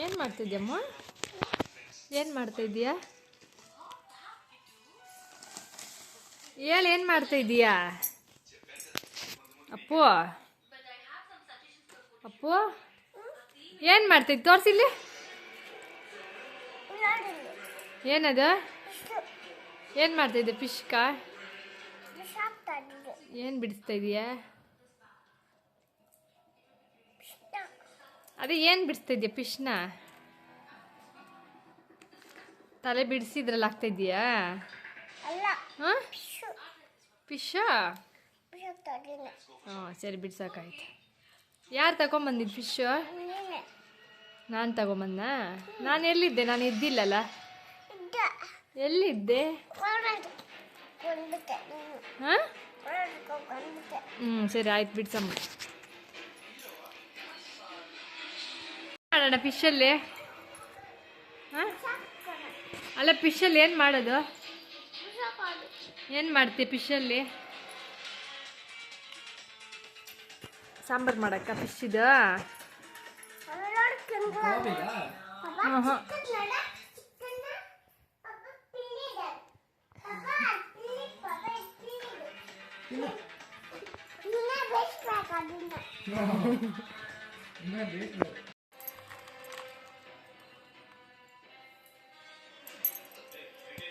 ಏನು ಮಾಡ್ತಿದ್ಯಮ್ಮ? ಏನು ಮಾಡ್ತಾಯಿದ್ದೀಯಾ? ಏನು ಮಾಡ್ತಾಯಿದ್ದೀಯಾ? ಅಪ್ಪು ಅಪ್ಪು ಏನು ಮಾಡ್ತಿದ್ದಿ? ತೋರಿಸಿಲ್ಲಿ. ಏನದು? ಏನು ಮಾಡ್ತಾಯಿದ್ದೆ? ಫಿಶ್ಕಾ? ಏನು ಬಿಡಿಸ್ತಾ ಇದೀಯಾ? ಅದೇ ಏನು ಬಿಡಿಸ್ತಾ ಇದೆಯಾ? ಫಿಶ್ನ ತಲೆ ಬಿಡಿಸಿದ್ರಲ್ಲಿ ಆಗ್ತಾಯಿದ್ದೀಯಾ? ಹಾಂ, ಫಿಶ್ಶಾ? ಹಾಂ, ಸರಿ, ಬಿಡ್ಸೋಕ್ಕಾಯ್ತು. ಯಾರು ತಗೊಂಬಂದಿದ್ದು ಫಿಶ್ಶು? ನಾನು ತಗೊಂಬಂದ? ನಾನು ಎಲ್ಲಿದ್ದೆ? ನಾನು ಇದ್ದಿಲ್ಲಲ್ಲ. ಎಲ್ಲಿದ್ದೆ? ಹಾಂ, ಸರಿ, ಆಯ್ತು, ಬಿಡ್ಸಮ್ಮ. ಮಾಡೋಣ ಫಿಶಲ್ಲಿ? ಹಾಂ, ಅಲ್ಲ, ಫಿಶಲ್ಲಿ ಏನು ಮಾಡೋದು? ಏನು ಮಾಡ್ತೀಯ ಫಿಶಲ್ಲಿ? ಸಾಂಬಾರು ಮಾಡಕ್ಕ ಫಿಶ್ಶಿದು? ಹಾಂ ಹಾಂ,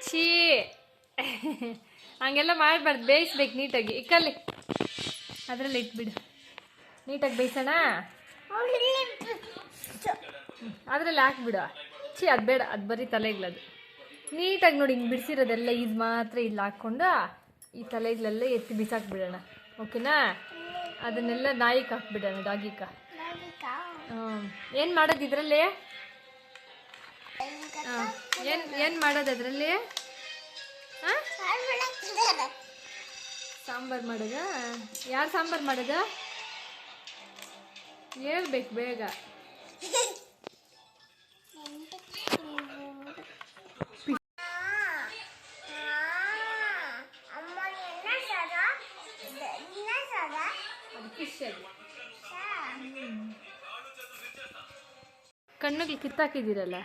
ಛೀ, ಹಂಗೆಲ್ಲ ಮಾಡಬಾರ್ದು. ಬೇಯಿಸ್ಬೇಕು ನೀಟಾಗಿ. ಇಕ್ಕಲ್ಲಿ ಅದರಲ್ಲಿ ಇಟ್ಬಿಡು. ನೀಟಾಗಿ ಬೇಯಿಸೋಣ. ಅದರಲ್ಲಿ ಹಾಕ್ಬಿಡು. ಛೀ, ಅದು ಬೇಡ, ಅದು ಬರೀ ತಲೆಗ್ಲದು. ನೀಟಾಗಿ ನೋಡಿ, ಹಿಂಗೆ ಬಿಡಿಸಿರೋದೆಲ್ಲ ಇದು ಮಾತ್ರ ಇಲ್ಲಿ ಹಾಕ್ಕೊಂಡು ಈ ತಲೆಗಳೆಲ್ಲ ಎತ್ತಿ ಬಿಸಾಕ್ಬಿಡೋಣ. ಓಕೆನಾ? ಅದನ್ನೆಲ್ಲ ನಾಯಿಗೆ ಹಾಕ್ಬಿಡೋಣ, ಡಾಗಿಕ. ಏನು ಮಾಡೋದು ಇದರಲ್ಲಿ? ಏನು ಮಾಡೋದು ಅದರಲ್ಲಿ? ಹಾಂ, ಸಾಂಬಾರು ಮಾಡೋದ? ಯಾರು ಸಾಂಬಾರು ಮಾಡೋದ? ಹೇಳ್ಬೇಕು ಬೇಗ. ಕಣ್ಣಿಗೆ ಕಿತ್ತಾಕಿದ್ದೀರಲ್ಲ.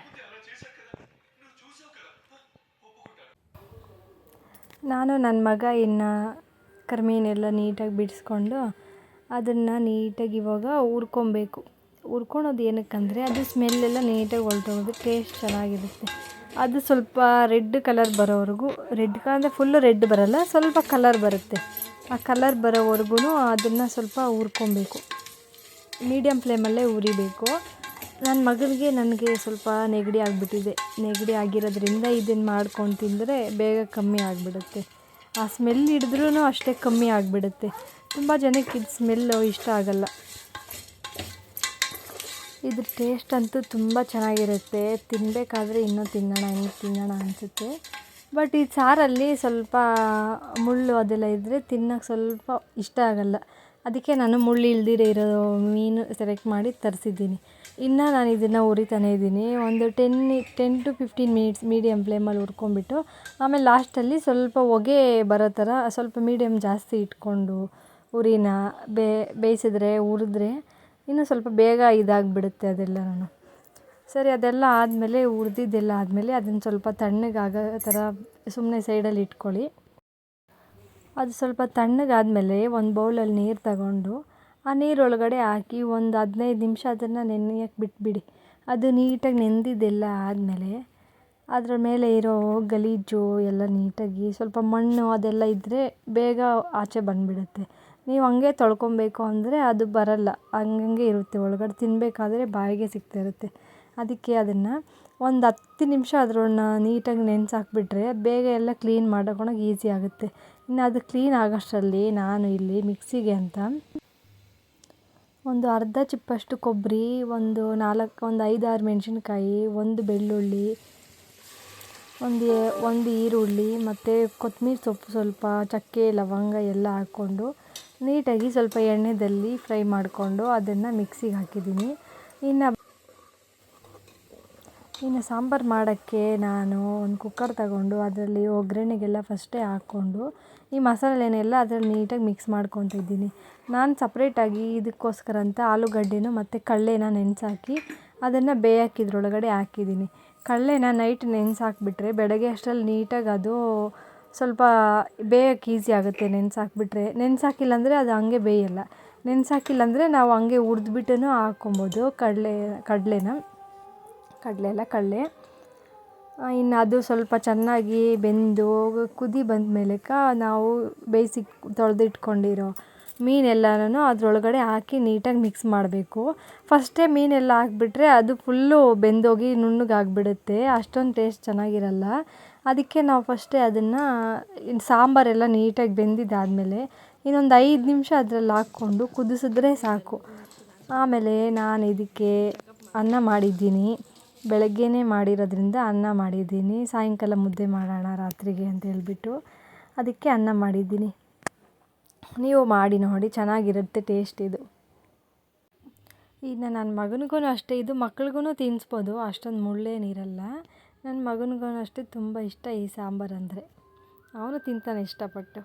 ನಾನು ನನ್ನ ಮಗ ಇನ್ನು ಕರ್ಮೀನೆಲ್ಲ ನೀಟಾಗಿ ಬಿಡಿಸ್ಕೊಂಡು ಅದನ್ನು ನೀಟಾಗಿ ಇವಾಗ ಹುರ್ಕೊಬೇಕು. ಹುರ್ಕೊಳೋದು ಏನಕ್ಕಂದರೆ ಅದು ಸ್ಮೆಲ್ಲೆಲ್ಲ ನೀಟಾಗಿ ಹೊರಟೋಗೋದು, ಟೇಸ್ಟ್ ಚೆನ್ನಾಗಿರುತ್ತೆ. ಅದು ಸ್ವಲ್ಪ ರೆಡ್ ಕಲರ್ ಬರೋವರೆಗೂ, ರೆಡ್ ಅಂದರೆ ಫುಲ್ಲು ರೆಡ್ ಬರೋಲ್ಲ, ಸ್ವಲ್ಪ ಕಲರ್ ಬರುತ್ತೆ. ಆ ಕಲರ್ ಬರೋವರೆಗೂ ಅದನ್ನು ಸ್ವಲ್ಪ ಹುರ್ಕೊಬೇಕು. ಮೀಡಿಯಮ್ ಫ್ಲೇಮಲ್ಲೇ ಹುರಿಬೇಕು. ನನ್ನ ಮಗನಿಗೆ ನನಗೆ ಸ್ವಲ್ಪ ನೆಗಡಿ ಆಗಿಬಿಟ್ಟಿದೆ. ನೆಗಡಿ ಆಗಿರೋದ್ರಿಂದ ಇದನ್ನು ಮಾಡ್ಕೊಂಡು ತಿಂದರೆ ಬೇಗ ಕಮ್ಮಿ ಆಗಿಬಿಡುತ್ತೆ. ಆ ಸ್ಮೆಲ್ ಹಿಡಿದ್ರೂ ಅಷ್ಟೇ ಕಮ್ಮಿ ಆಗಿಬಿಡುತ್ತೆ. ತುಂಬ ಜನಕ್ಕೆ ಇದು ಸ್ಮೆಲ್ಲು ಇಷ್ಟ ಆಗಲ್ಲ. ಇದ್ರ ಟೇಸ್ಟ್ ಅಂತೂ ತುಂಬ ಚೆನ್ನಾಗಿರುತ್ತೆ. ತಿನ್ನಬೇಕಾದ್ರೆ ಇನ್ನೂ ತಿನ್ನೋಣ ಅನಿಸುತ್ತೆ. ಬಟ್ ಈ ಸಾರಲ್ಲಿ ಸ್ವಲ್ಪ ಮುಳ್ಳು ಅದೆಲ್ಲ ಇದ್ದರೆ ತಿನ್ನೋಕ್ಕೆ ಸ್ವಲ್ಪ ಇಷ್ಟ ಆಗಲ್ಲ. ಅದಕ್ಕೆ ನಾನು ಮುಳ್ಳು ಇಲ್ದಿರ ಇರೋ ಮೀನು ಸೆಲೆಕ್ಟ್ ಮಾಡಿ ತರಿಸಿದ್ದೀನಿ. ಇನ್ನು ನಾನು ಇದನ್ನು ಹುರಿತಾನೇ ಇದ್ದೀನಿ. ಒಂದು 10 to 15 ಮಿನಿಟ್ಸ್ ಮೀಡಿಯಮ್ ಫ್ಲೇಮಲ್ಲಿ ಹುರ್ಕೊಂಬಿಟ್ಟು, ಆಮೇಲೆ ಲಾಸ್ಟಲ್ಲಿ ಸ್ವಲ್ಪ ಹೊಗೆ ಬರೋ ಥರ ಸ್ವಲ್ಪ ಮೀಡಿಯಮ್ ಜಾಸ್ತಿ ಇಟ್ಕೊಂಡು ಉರಿನ ಬೇಯಿಸಿದ್ರೆ ಹುರಿದ್ರೆ ಇನ್ನೂ ಸ್ವಲ್ಪ ಬೇಗ ಇದಾಗಿಬಿಡುತ್ತೆ ಅದೆಲ್ಲನೂ. ಸರಿ, ಅದೆಲ್ಲ ಆದಮೇಲೆ ಹುರಿದಿದ್ದೆಲ್ಲ ಆದಮೇಲೆ ಅದನ್ನು ಸ್ವಲ್ಪ ತಣ್ಣಗಾಗೋ ಥರ ಸುಮ್ಮನೆ ಸೈಡಲ್ಲಿ ಇಟ್ಕೊಳ್ಳಿ. ಅದು ಸ್ವಲ್ಪ ತಣ್ಣಗಾದಮೇಲೆ ಒಂದು ಬೌಲಲ್ಲಿ ನೀರು ತಗೊಂಡು ಆ ನೀರೊಳಗಡೆ ಹಾಕಿ ಒಂದು 15 ನಿಮಿಷ ಅದನ್ನು ನೆನೆಯೋಕ್ಕೆ ಬಿಟ್ಬಿಡಿ. ಅದು ನೀಟಾಗಿ ನೆಂದಿದ್ದೆಲ್ಲ ಆದಮೇಲೆ ಅದರ ಮೇಲೆ ಇರೋ ಗಲೀಜು ಎಲ್ಲ ನೀಟಾಗಿ ಸ್ವಲ್ಪ ಮಣ್ಣು ಅದೆಲ್ಲ ಇದ್ದರೆ ಬೇಗ ಆಚೆ ಬಂದುಬಿಡುತ್ತೆ. ನೀವು ಹಂಗೆ ತೊಳ್ಕೊಬೇಕು ಅಂದರೆ ಅದು ಬರಲ್ಲ, ಹಂಗಂಗೆ ಇರುತ್ತೆ ಒಳಗಡೆ. ತಿನ್ನಬೇಕಾದ್ರೆ ಬಾಯಿಗೆ ಸಿಗ್ತಾ ಇರುತ್ತೆ. ಅದಕ್ಕೆ ಅದನ್ನು ಒಂದು 10 ನಿಮಿಷ ಅದರನ್ನ ನೀಟಾಗಿ ನೆನೆಸಾಕ್ಬಿಟ್ರೆ ಬೇಗ ಎಲ್ಲ ಕ್ಲೀನ್ ಮಾಡ್ಕೊಳಕ್ಕೆ ಈಸಿ ಆಗುತ್ತೆ. ಇನ್ನು ಅದು ಕ್ಲೀನ್ ಆಗೋಷ್ಟರಲ್ಲಿ ನಾನು ಇಲ್ಲಿ ಮಿಕ್ಸಿಗೆ ಅಂತ ಒಂದು ಅರ್ಧ ಚಿಪ್ಪಷ್ಟು ಕೊಬ್ಬರಿ, ಒಂದು 5-6 ಮೆಣಸಿನ್ಕಾಯಿ, ಒಂದು ಬೆಳ್ಳುಳ್ಳಿ, ಒಂದು ಈರುಳ್ಳಿ ಮತ್ತು ಕೊತ್ತಂಬರಿ ಸೊಪ್ಪು, ಸ್ವಲ್ಪ ಚಕ್ಕೆ ಲವಂಗ ಎಲ್ಲ ಹಾಕ್ಕೊಂಡು ನೀಟಾಗಿ ಸ್ವಲ್ಪ ಎಣ್ಣೆಯಲ್ಲಿ ಫ್ರೈ ಮಾಡಿಕೊಂಡು ಅದನ್ನು ಮಿಕ್ಸಿಗೆ ಹಾಕಿದ್ದೀನಿ. ಇನ್ನು ಸಾಂಬಾರು ಮಾಡೋಕ್ಕೆ ನಾನು ಒಂದು ಕುಕ್ಕರ್ ತಗೊಂಡು ಅದರಲ್ಲಿ ಒಗ್ಗರಣೆಗೆಲ್ಲ ಫಸ್ಟೇ ಹಾಕ್ಕೊಂಡು ಈ ಮಸಾಲೆನೆಲ್ಲ ಅದರಲ್ಲಿ ನೀಟಾಗಿ ಮಿಕ್ಸ್ ಮಾಡ್ಕೊತಿದ್ದೀನಿ. ನಾನು ಸಪ್ರೇಟಾಗಿ ಇದಕ್ಕೋಸ್ಕರ ಅಂತ ಆಲೂಗಡ್ಡೆನೂ ಮತ್ತು ಕಡಲೆನ ನೆನೆಸಾಕಿ ಅದನ್ನು ಬೇಯಕ್ಕೆ ಇದ್ರೊಳಗಡೆ ಹಾಕಿದ್ದೀನಿ. ಕಡಲೆನ ನೈಟ್ ನೆನೆಸಾಕ್ಬಿಟ್ರೆ ಬೆಳಗ್ಗೆ ಅಷ್ಟರಲ್ಲಿ ನೀಟಾಗಿ ಅದು ಸ್ವಲ್ಪ ಬೇಯಕ್ಕೆ ಈಸಿ ಆಗುತ್ತೆ. ನೆನೆಸಾಕ್ಬಿಟ್ರೆ, ನೆನೆಸಾಕಿಲ್ಲ ಅದು ಹಂಗೆ ಬೇಯಲ್ಲ. ನೆನೆಸಾಕಿಲ್ಲ ನಾವು ಹಂಗೆ ಹುರಿದ್ಬಿಟ್ಟು ಹಾಕ್ಕೊಬೋದು ಕಡಲೆ ಇನ್ನು ಅದು ಸ್ವಲ್ಪ ಚೆನ್ನಾಗಿ ಬೆಂದು ಕುದಿ ಬಂದ ಮೇಲಕ್ಕ ನಾವು ಬೇಯಿಸಿ ತೊಳೆದಿಟ್ಕೊಂಡಿರೋ ಮೀನೆಲ್ಲನೂ ಅದರೊಳಗಡೆ ಹಾಕಿ ನೀಟಾಗಿ ಮಿಕ್ಸ್ ಮಾಡಬೇಕು. ಫಸ್ಟೇ ಮೀನೆಲ್ಲ ಹಾಕ್ಬಿಟ್ರೆ ಅದು ಫುಲ್ಲು ಬೆಂದೋಗಿ ನುಣ್ಣಗಾಗ್ಬಿಡುತ್ತೆ, ಅಷ್ಟೊಂದು ಟೇಸ್ಟ್ ಚೆನ್ನಾಗಿರಲ್ಲ. ಅದಕ್ಕೆ ನಾವು ಫಸ್ಟೇ ಅದನ್ನು ಸಾಂಬಾರೆಲ್ಲ ನೀಟಾಗಿ ಬೆಂದಿದ್ದಾದಮೇಲೆ ಇನ್ನೊಂದು 5 ನಿಮಿಷ ಅದರಲ್ಲಿ ಹಾಕ್ಕೊಂಡು ಕುದಿಸಿದ್ರೆ ಸಾಕು. ಆಮೇಲೆ ನಾನು ಇದಕ್ಕೆ ಅನ್ನ ಮಾಡಿದ್ದೀನಿ. ಬೆಳಗ್ಗೆನೇ ಮಾಡಿರೋದ್ರಿಂದ ಅನ್ನ ಮಾಡಿದ್ದೀನಿ. ಸಾಯಂಕಾಲ ಮುದ್ದೆ ಮಾಡೋಣ ರಾತ್ರಿಗೆ ಅಂತ ಹೇಳ್ಬಿಟ್ಟು ಅದಕ್ಕೆ ಅನ್ನ ಮಾಡಿದ್ದೀನಿ. ನೀವು ಮಾಡಿ ನೋಡಿ, ಚೆನ್ನಾಗಿರುತ್ತೆ ಟೇಸ್ಟ್ ಇದು. ಇನ್ನು ನನ್ನ ಮಗನಿಗೂ ಅಷ್ಟೇ, ಇದು ಮಕ್ಳಿಗೂ ತಿನ್ನಿಸ್ಬೋದು, ಅಷ್ಟೊಂದು ಮುಳ್ಳೇನಿರಲ್ಲ. ನನ್ನ ಮಗನಿಗೂ ಅಷ್ಟೇ ತುಂಬ ಇಷ್ಟ ಈ ಸಾಂಬಾರು ಅಂದರೆ, ಅವನು ತಿಂತಾನೆ ಇಷ್ಟಪಟ್ಟು.